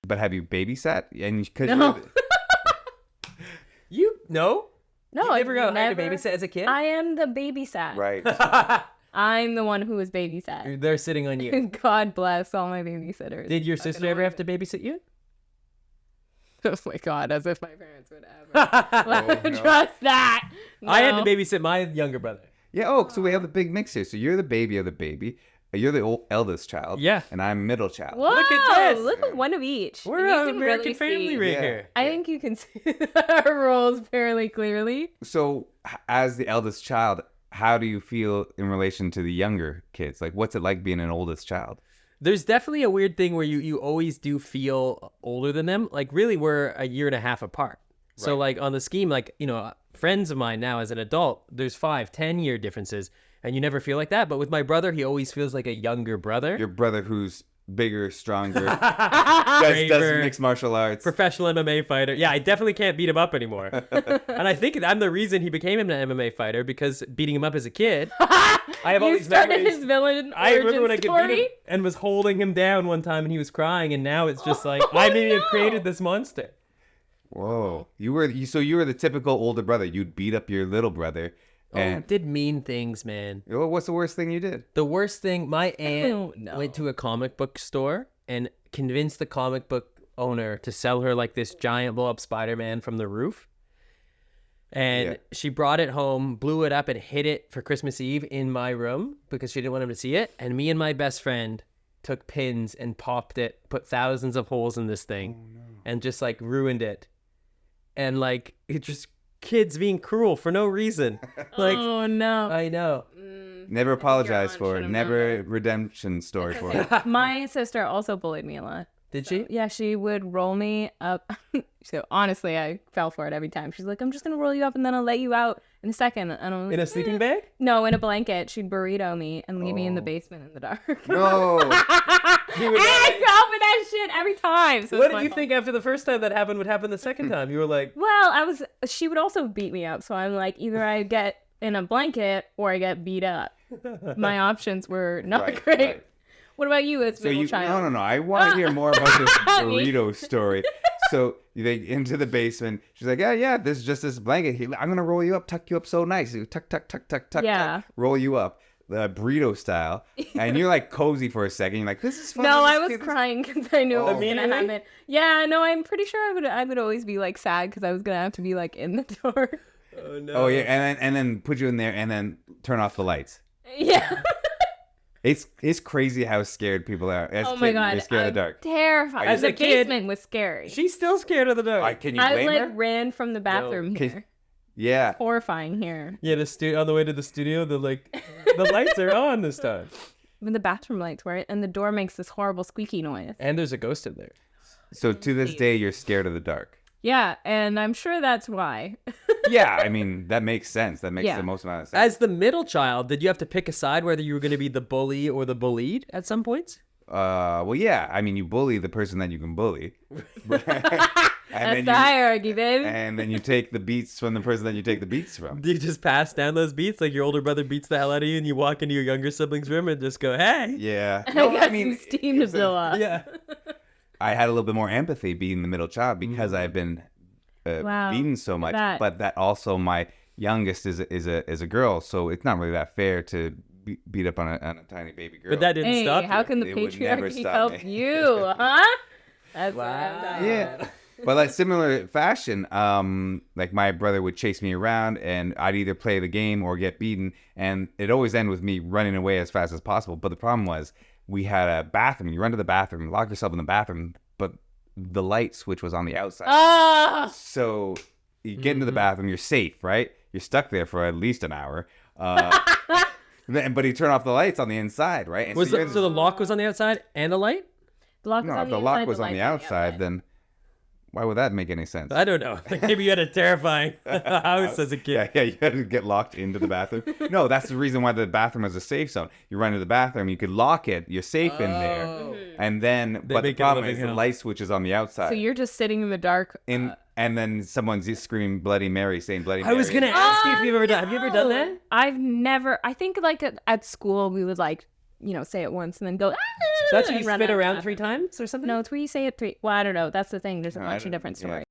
But have you babysat? And because No. No, No, you I never got hired to babysit as a kid. I am the babysat. right. I'm the one who was babysat. They're sitting on you. God bless all my babysitters. Did your sister ever have to babysit you? Oh my God, as if my parents would ever trust that. No. I had to babysit my younger brother. Yeah. Oh, so we have the big mix here. So you're the baby of the baby. You're the eldest child. Yeah. And I'm middle child. Whoa, Look at this. Look at one of each. We're You an can American really family see- right Yeah. here. I think you can see our roles fairly clearly. So as the eldest child, how do you feel in relation to the younger kids? Like, what's it like being an oldest child? There's definitely a weird thing where you always do feel older than them. Like, really, we're a year and a half apart. So, Right. like, on the scheme, like, friends of mine now as an adult, there's 5-10 year differences, and you never feel like that. But with my brother, he always feels like a younger brother. Your brother who's bigger, stronger, does Braver. mixed martial arts. Professional MMA fighter. Yeah, I definitely can't beat him up anymore. And I think I'm the reason he became an MMA fighter, because beating him up as a kid, I have all You these started memories. his villain I remember when I origin could beat him story. and was holding him down one time and he was crying, and now it's just like, I maybe have created this monster. Whoa. So you were the typical older brother. You'd beat up your little brother. And Did mean things, man. what's the worst thing you did? The worst thing, my aunt Oh, no. went to a comic book store and convinced the comic book owner to sell her like this giant blow-up Spider-Man from the roof. And Yeah. she brought it home, blew it up, and hid it for Christmas Eve in my room because she didn't want him to see it. And me and my best friend took pins and popped it, put thousands of holes in this thing, and just like ruined it. And like, it just kids being cruel for no reason. Like, Oh no. I know. Never apologize aunt for it. should've Never redemption story for it. My sister also bullied me a lot. Did she? Yeah, she would roll me up. So honestly, I fell for it every time. She's like, I'm just going to roll you up and then I'll let you out in a second. And I'm like, In a sleeping bag? No, in a blanket. She'd burrito me and leave me in the basement in the dark. No. And I fell for that shit every time. So What it's did my you fault. think after the first time that happened would happen the second time? You were like, Well, she would also beat me up. So I'm like, either I get in a blanket or I get beat up. My options were not Right, great. right. What about you as So middle you child? no. I want to hear more about this Me. burrito story. So they into the basement. She's like, yeah. This is just this blanket. I'm gonna roll you up, tuck you up so nice. You tuck, Yeah. tuck, roll you up, the burrito style. And you're like cozy for a second. You're like, this is fun. No, this I is was cute, this- crying because I knew it was gonna Immediately? happen. Yeah, no, I'm pretty sure I would always be like sad because I was gonna have to be like in the door. oh no. Oh yeah, and then put you in there and then turn off the lights. Yeah. It's crazy how scared people are. As Oh my kids, god. they're scared I'm of the dark. terrified. As the a kid- basement was scary. She's still scared of the dark. Can you I blame like her? ran from the bathroom Okay. here. Yeah. Horrifying here. Yeah, on the way to the studio, the lights are on this time. When the bathroom lights were, and the door makes this horrible squeaky noise. And there's a ghost in there. So to this day, you're scared of the dark. Yeah, and I'm sure that's why. Yeah, I mean that makes sense. That makes Yeah. the most amount of sense. As the middle child, did you have to pick a side whether you were going to be the bully or the bullied at some points? Well, yeah. I mean, you bully the person that you can bully, That's the hierarchy, baby. and then you take the beats from the person that you take the beats from. Do you just pass down those beats? Like your older brother beats the hell out of you and you walk into your younger sibling's room and just go, hey. Yeah. I No, got some steam to blow off. Yeah. I had a little bit more empathy being the middle child because I've been Wow. beaten so much. That- But that also my youngest is a girl, so it's not really that fair to beat up on a tiny baby girl. But that didn't Hey, stop how you. can the It would never patriarchy stop help me. you, huh? That's Wow. Yeah. But like similar fashion, like my brother would chase me around and I'd either play the game or get beaten. And it always ended with me running away as fast as possible. But the problem was we had a bathroom. You run to the bathroom, lock yourself in the bathroom, but the light switch was on the outside. Ah! So you get into the bathroom, you're safe, right? You're stuck there for at least an hour. But you turn off the lights on the inside, right? And So the lock was on the outside and the light? The lock was no, on if the the lock inside, was the on the light's outside, then why would that make any sense? I don't know. Like maybe you had a terrifying house as a kid. Yeah, you had to get locked into the bathroom. No, that's the reason why the bathroom is a safe zone. You run to the bathroom, you could lock it, you're safe in there. And then, but the make it a problem living is the hell. light switch is on the outside. So you're just sitting in the dark. And then someone's just screaming Bloody Mary, saying Bloody I Mary. was going to ask you if you've ever done. Have you ever done that? I've never. I think like at school we would like say it once and then go. That's when and you run spin out around laughing. 3 times or something? No, it's where you say it 3. Well, I don't know. That's the thing. There's a No, I bunch of don't- different yeah. stories.